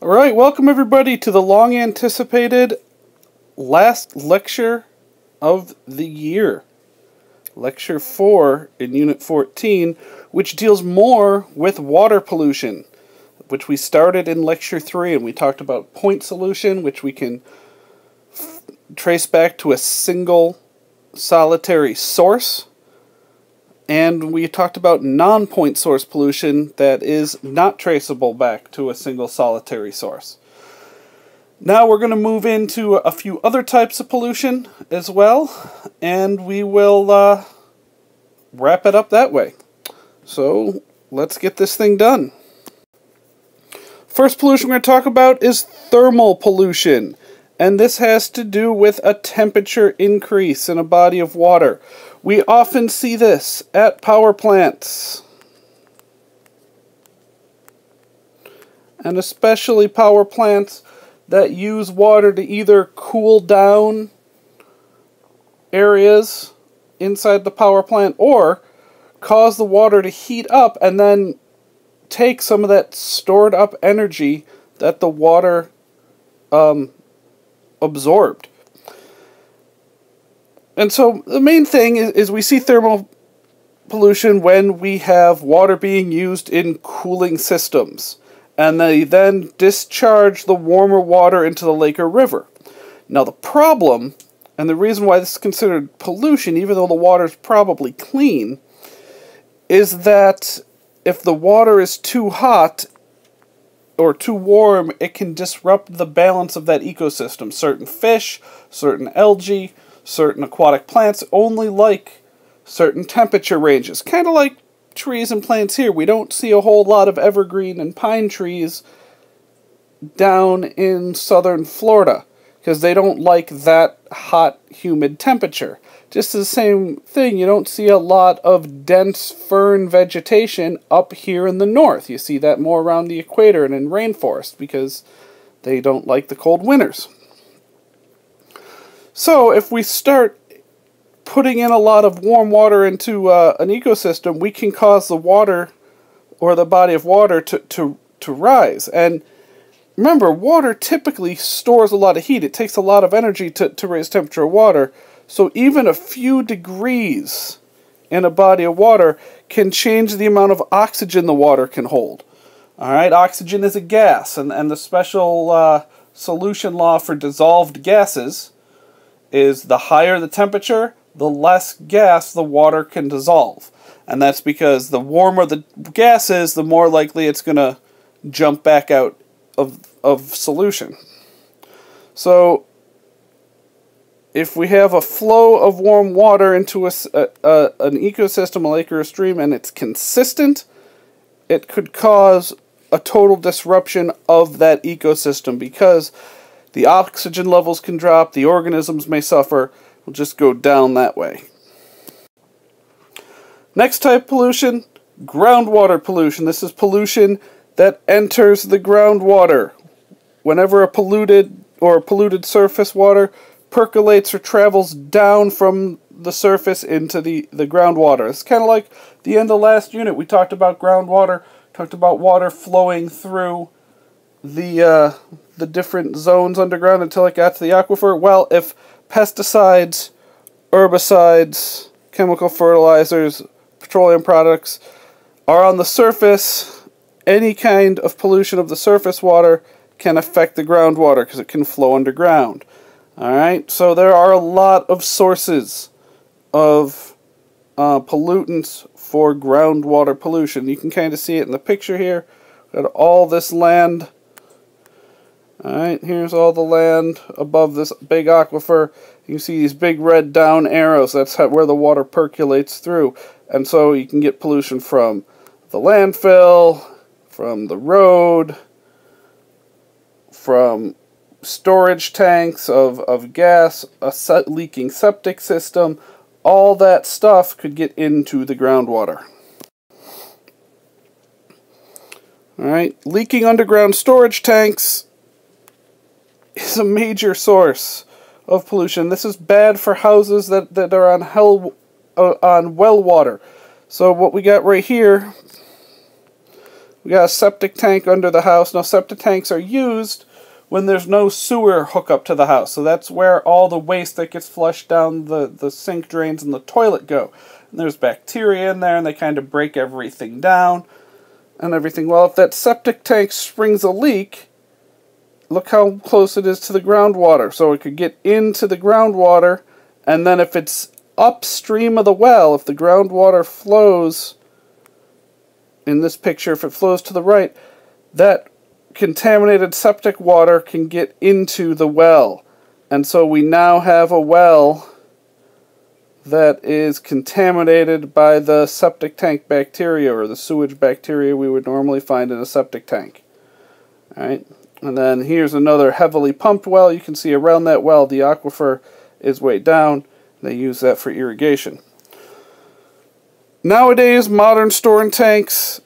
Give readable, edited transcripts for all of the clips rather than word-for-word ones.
Alright, welcome everybody to the long anticipated last lecture of the year. Lecture 4 in Unit 14, which deals more with water pollution, which we started in Lecture 3, and we talked about point solution, which we can trace back to a single solitary source. And we talked about non-point source pollution that is not traceable back to a single solitary source. Now we're going to move into a few other types of pollution as well, and we will wrap it up that way. So let's get this thing done. First pollution we're going to talk about is thermal pollution, and this has to do with a temperature increase in a body of water. We often see this at power plants, and especially power plants that use water to either cool down areas inside the power plant or cause the water to heat up and then take some of that stored up energy that the water absorbed. And so the main thing is we see thermal pollution when we have water being used in cooling systems, and they then discharge the warmer water into the lake or river. Now the problem, and the reason why this is considered pollution, even though the water is probably clean, is that if the water is too hot or too warm, it can disrupt the balance of that ecosystem. Certain fish, certain algae, certain aquatic plants only like certain temperature ranges. Kind of like trees and plants here. We don't see a whole lot of evergreen and pine trees down in southern Florida because they don't like that hot, humid temperature. Just the same thing, you don't see a lot of dense fern vegetation up here in the north. You see that more around the equator and in rainforest because they don't like the cold winters. So if we start putting in a lot of warm water into an ecosystem, we can cause the water or the body of water to rise. And remember, water typically stores a lot of heat. It takes a lot of energy to raise temperature of water. So even a few degrees in a body of water can change the amount of oxygen the water can hold. Alright, oxygen is a gas, and the special solution law for dissolved gases is the higher the temperature, the less gas the water can dissolve. And that's because the warmer the gas is, the more likely it's going to jump back out of solution. So if we have a flow of warm water into an ecosystem, a lake or a stream, and it's consistent, it could cause a total disruption of that ecosystem because the oxygen levels can drop, the organisms may suffer. We'll just go down that way. Next type of pollution, groundwater pollution. This is pollution that enters the groundwater. Whenever a polluted surface water percolates or travels down from the surface into the groundwater. It's kind of like the end of last unit. We talked about groundwater, talked about water flowing through the different zones underground until it got to the aquifer. Well, if pesticides, herbicides, chemical fertilizers, petroleum products are on the surface, any kind of pollution of the surface water can affect the groundwater because it can flow underground. Alright, so there are a lot of sources of pollutants for groundwater pollution. You can kind of see it in the picture here. Got all this land. Alright, here's all the land above this big aquifer. You see these big red down arrows. That's where the water percolates through. And so you can get pollution from the landfill, from the road, from storage tanks of gas, a leaking septic system. All that stuff could get into the groundwater. Alright, leaking underground storage tanks is a major source of pollution. This is bad for houses that are on well water. So what we got right here We got a septic tank under the house. Now, septic tanks are used when there's no sewer hookup to the house. So that's where all the waste that gets flushed down the sink drains and the toilet go. And there's bacteria in there, and they kind of break everything down and everything. Well, if that septic tank springs a leak, look how close it is to the groundwater. So it could get into the groundwater, and then if it's upstream of the well, if the groundwater flows, in this picture, if it flows to the right, that contaminated septic water can get into the well. And so we now have a well that is contaminated by the septic tank bacteria, or the sewage bacteria we would normally find in a septic tank. Alright, and then here's another heavily pumped well. You can see around that well the aquifer is way down. They use that for irrigation. Nowadays, modern storing tanks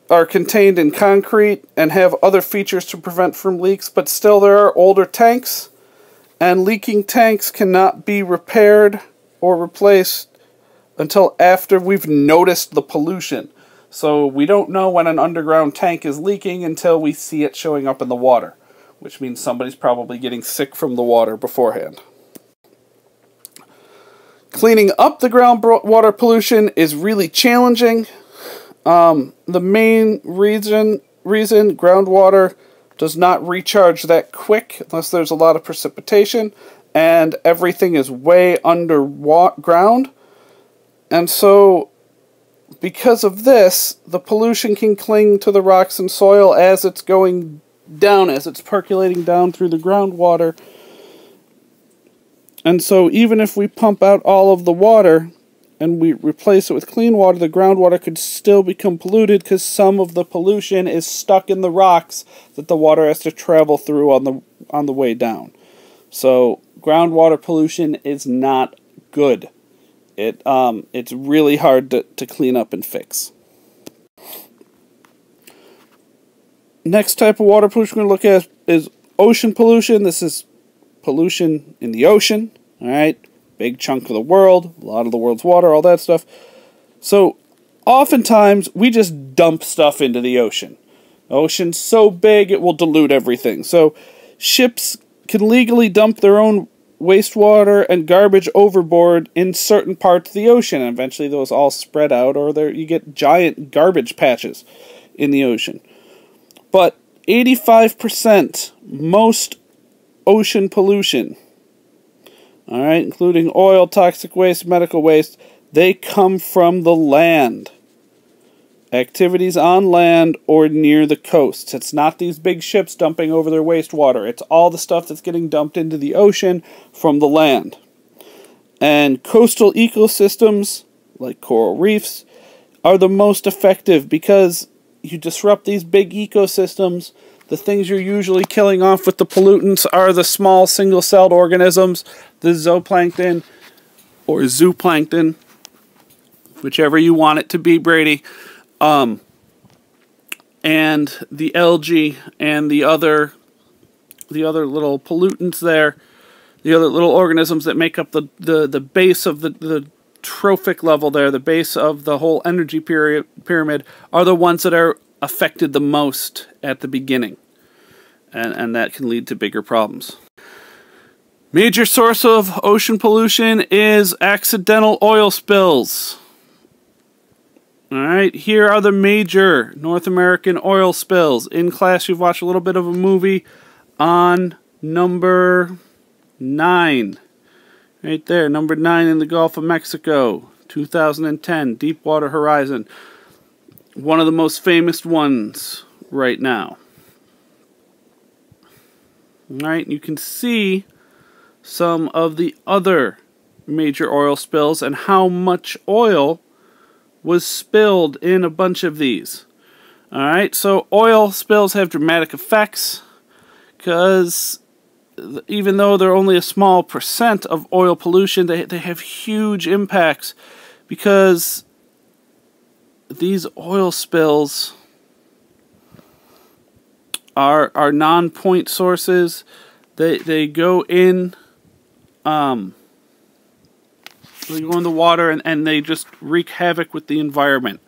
are contained in concrete and have other features to prevent from leaks, but still there are older tanks, and leaking tanks cannot be repaired or replaced until after we've noticed the pollution. So we don't know when an underground tank is leaking until we see it showing up in the water, which means somebody's probably getting sick from the water beforehand. Cleaning up the groundwater pollution is really challenging. The main reason groundwater does not recharge that quick unless there's a lot of precipitation, and everything is way underground. And so, because of this, the pollution can cling to the rocks and soil as it's going down, as it's percolating down through the groundwater. And so even if we pump out all of the water and we replace it with clean water, the groundwater could still become polluted because some of the pollution is stuck in the rocks that the water has to travel through on the way down. So groundwater pollution is not good. It's really hard to clean up and fix. Next type of water pollution we're going to look at is ocean pollution. This is pollution in the ocean. All right, big chunk of the world, a lot of the world's water, all that stuff. So oftentimes we just dump stuff into the ocean. The ocean's so big it will dilute everything. So ships can legally dump their own wastewater and garbage overboard in certain parts of the ocean, and eventually those all spread out, or you get giant garbage patches in the ocean. But 85% most ocean pollution, all right, including oil, toxic waste, medical waste, they come from the land. Activities on land or near the coasts. It's not these big ships dumping over their wastewater. It's all the stuff that's getting dumped into the ocean from the land. And coastal ecosystems, like coral reefs, are the most effective because you disrupt these big ecosystems. The things you're usually killing off with the pollutants are the small single-celled organisms, the zooplankton or zooplankton, whichever you want it to be, Brady, and the algae and the other little pollutants there, the other little organisms that make up the base of the trophic level there, the base of the whole energy pyramid, are the ones that are affected the most at the beginning, and that can lead to bigger problems. Major source of ocean pollution is accidental oil spills. Alright, here are the major North American oil spills. In class, you've watched a little bit of a movie on number 9. Right there, number 9 in the Gulf of Mexico, 2010, Deepwater Horizon. One of the most famous ones right now. Alright, you can see some of the other major oil spills and how much oil was spilled in a bunch of these. Alright, so oil spills have dramatic effects because even though they're only a small percent of oil pollution, they have huge impacts because these oil spills are non-point sources. They go in they go in the water and they just wreak havoc with the environment.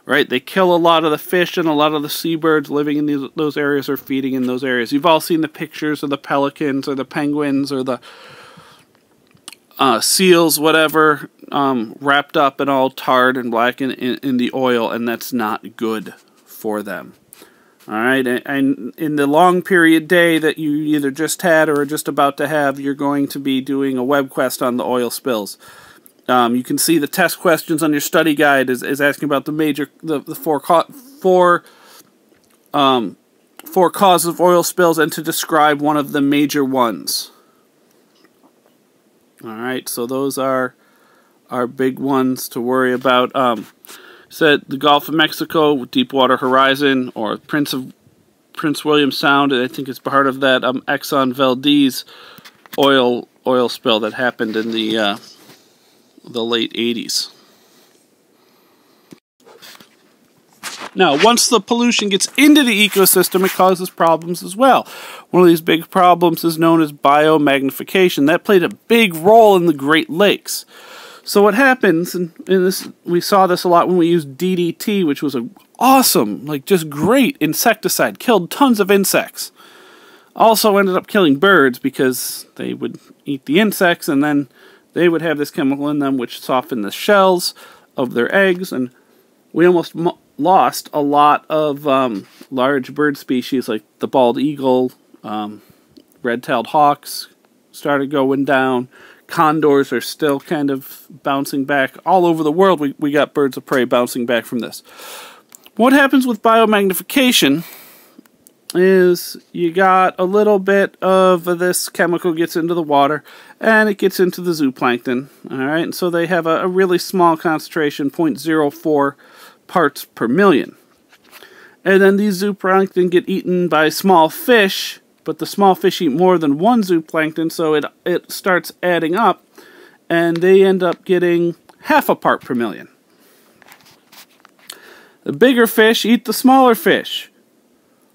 right? They kill a lot of the fish, and a lot of the seabirds living in those areas are feeding in those areas. You've all seen the pictures of the pelicans or the penguins or the seals, whatever, wrapped up and all tarred and black in the oil, and that's not good for them. All right, and in the long period day that you either just had or are just about to have, you're going to be doing a web quest on the oil spills. You can see the test questions on your study guide is asking about the four causes of oil spills and to describe one of the major ones. All right, so those are our big ones to worry about. Said the Gulf of Mexico, Deepwater Horizon, or Prince William Sound. I think it's part of that Exxon Valdez oil spill that happened in the late 80s. Now, once the pollution gets into the ecosystem, it causes problems as well. One of these big problems is known as biomagnification. That played a big role in the Great Lakes. So what happens, and this, we saw this a lot when we used DDT, which was an awesome, like just great insecticide, killed tons of insects. Also ended up killing birds because they would eat the insects and then they would have this chemical in them which softened the shells of their eggs, and we almost lost a lot of large bird species like the bald eagle, red-tailed hawks started going down. Condors are still kind of bouncing back. All over the world, we got birds of prey bouncing back from this. What happens with biomagnification is you got a little bit of this chemical gets into the water, and it gets into the zooplankton. All right, and so they have a really small concentration, 0.04 parts per million. And then these zooplankton get eaten by small fish, but the small fish eat more than one zooplankton, so it starts adding up, and they end up getting half a part per million. The bigger fish eat the smaller fish.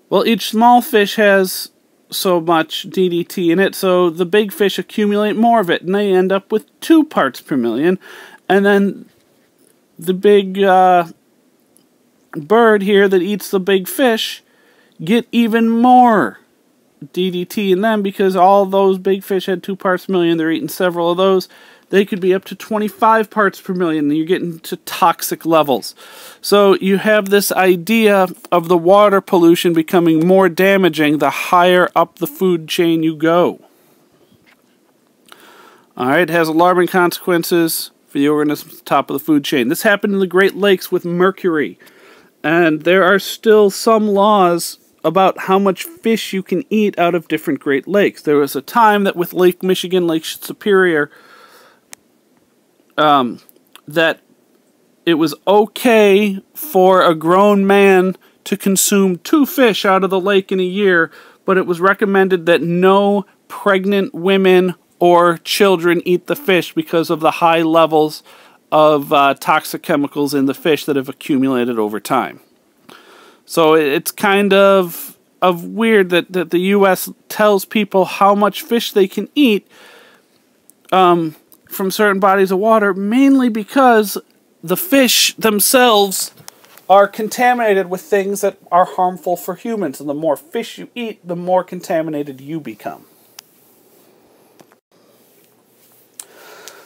Well, each small fish has so much DDT in it, so the big fish accumulate more of it, and they end up with 2 parts per million, and then the big bird here that eats the big fish get even more DDT in them because all those big fish had 2 parts per million. They're eating several of those. They could be up to 25 parts per million, and you're getting to toxic levels. So you have this idea of the water pollution becoming more damaging the higher up the food chain you go. All right, it has alarming consequences for the organisms at the top of the food chain. This happened in the Great Lakes with mercury, and there are still some laws about how much fish you can eat out of different Great Lakes. There was a time that with Lake Michigan, Lake Superior, that it was okay for a grown man to consume 2 fish out of the lake in a year, but it was recommended that no pregnant women or children eat the fish because of the high levels of toxic chemicals in the fish that have accumulated over time. So it's kind of weird that the U.S. tells people how much fish they can eat from certain bodies of water, mainly because the fish themselves are contaminated with things that are harmful for humans. And the more fish you eat, the more contaminated you become.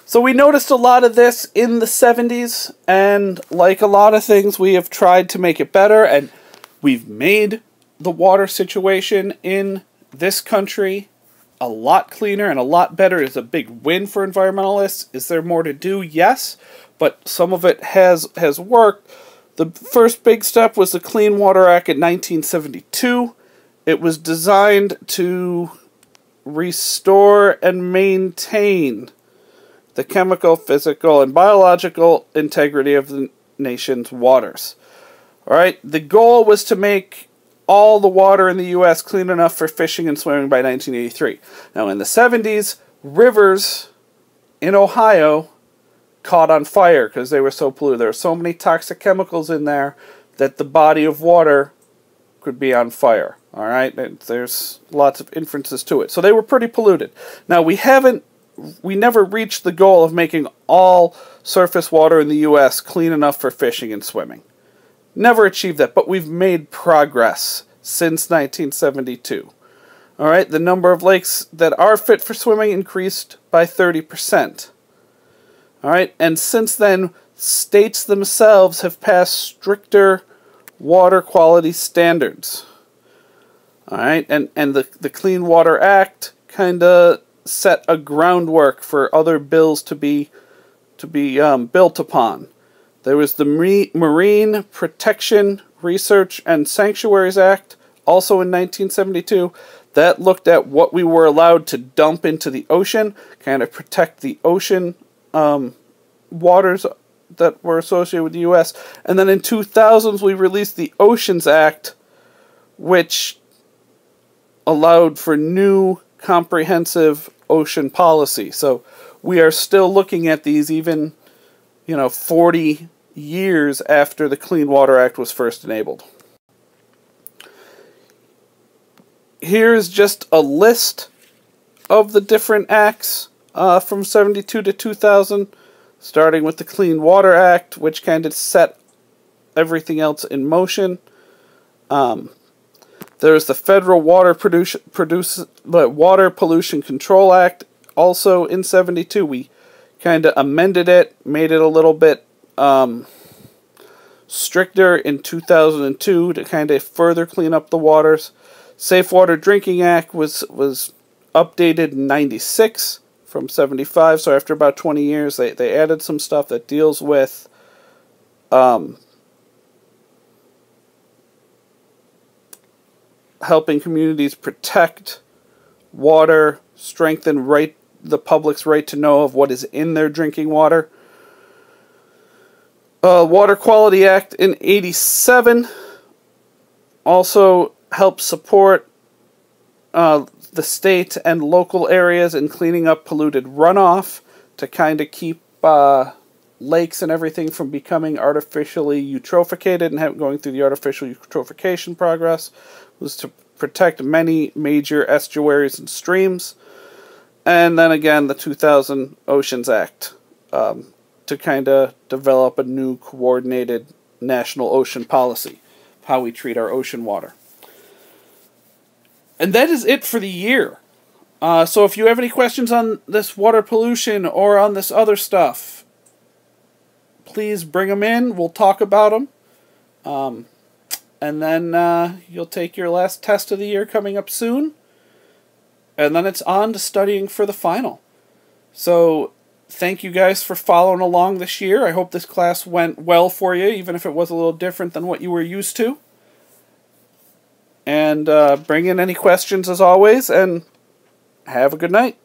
So we noticed a lot of this in the 70s, and like a lot of things, we have tried to make it better, and we've made the water situation in this country a lot cleaner and a lot better. It's a big win for environmentalists. Is there more to do? Yes, but some of it has worked. The first big step was the Clean Water Act in 1972. It was designed to restore and maintain the chemical, physical, and biological integrity of the nation's waters. All right, the goal was to make all the water in the U.S. clean enough for fishing and swimming by 1983. Now, in the 70s, rivers in Ohio caught on fire because they were so polluted. There were so many toxic chemicals in there that the body of water could be on fire. All right, there's lots of inferences to it. So they were pretty polluted. Now, we never reached the goal of making all surface water in the U.S. clean enough for fishing and swimming. Never achieved that, but we've made progress since 1972. All right, the number of lakes that are fit for swimming increased by 30%. All right, and since then, states themselves have passed stricter water quality standards. All right, and the Clean Water Act kind of set a groundwork for other bills to be built upon. There was the Marine Protection, Research, and Sanctuaries Act, also in 1972, that looked at what we were allowed to dump into the ocean, kind of protect the ocean waters that were associated with the U.S. And then in 2000s, we released the Oceans Act, which allowed for new comprehensive ocean policy. So we are still looking at these even, 40 years after the Clean Water Act was first enabled. Here's just a list of the different acts from 72 to 2000, starting with the Clean Water Act, which kind of set everything else in motion. There's the Federal Water Pollution Control Act, also in 72. We kind of amended it, made it a little bit stricter in 2002 to kind of further clean up the waters. Safe Water Drinking Act was updated in 96 from 75, so after about 20 years they added some stuff that deals with helping communities protect water, strengthen the public's right to know of what is in their drinking water. Water Quality Act in 87 also helps support the state and local areas in cleaning up polluted runoff to kind of keep lakes and everything from becoming artificially eutrophicated and going through the artificial eutrophication progress. It was to protect many major estuaries and streams. And then again, the 2000 Oceans Act to kind of develop a new coordinated national ocean policy, how we treat our ocean water. And that is it for the year. So if you have any questions on this water pollution or on this other stuff, please bring them in. We'll talk about them. And then you'll take your last test of the year coming up soon. And then it's on to studying for the final. So thank you guys for following along this year. I hope this class went well for you, even if it was a little different than what you were used to. And bring in any questions as always, and have a good night.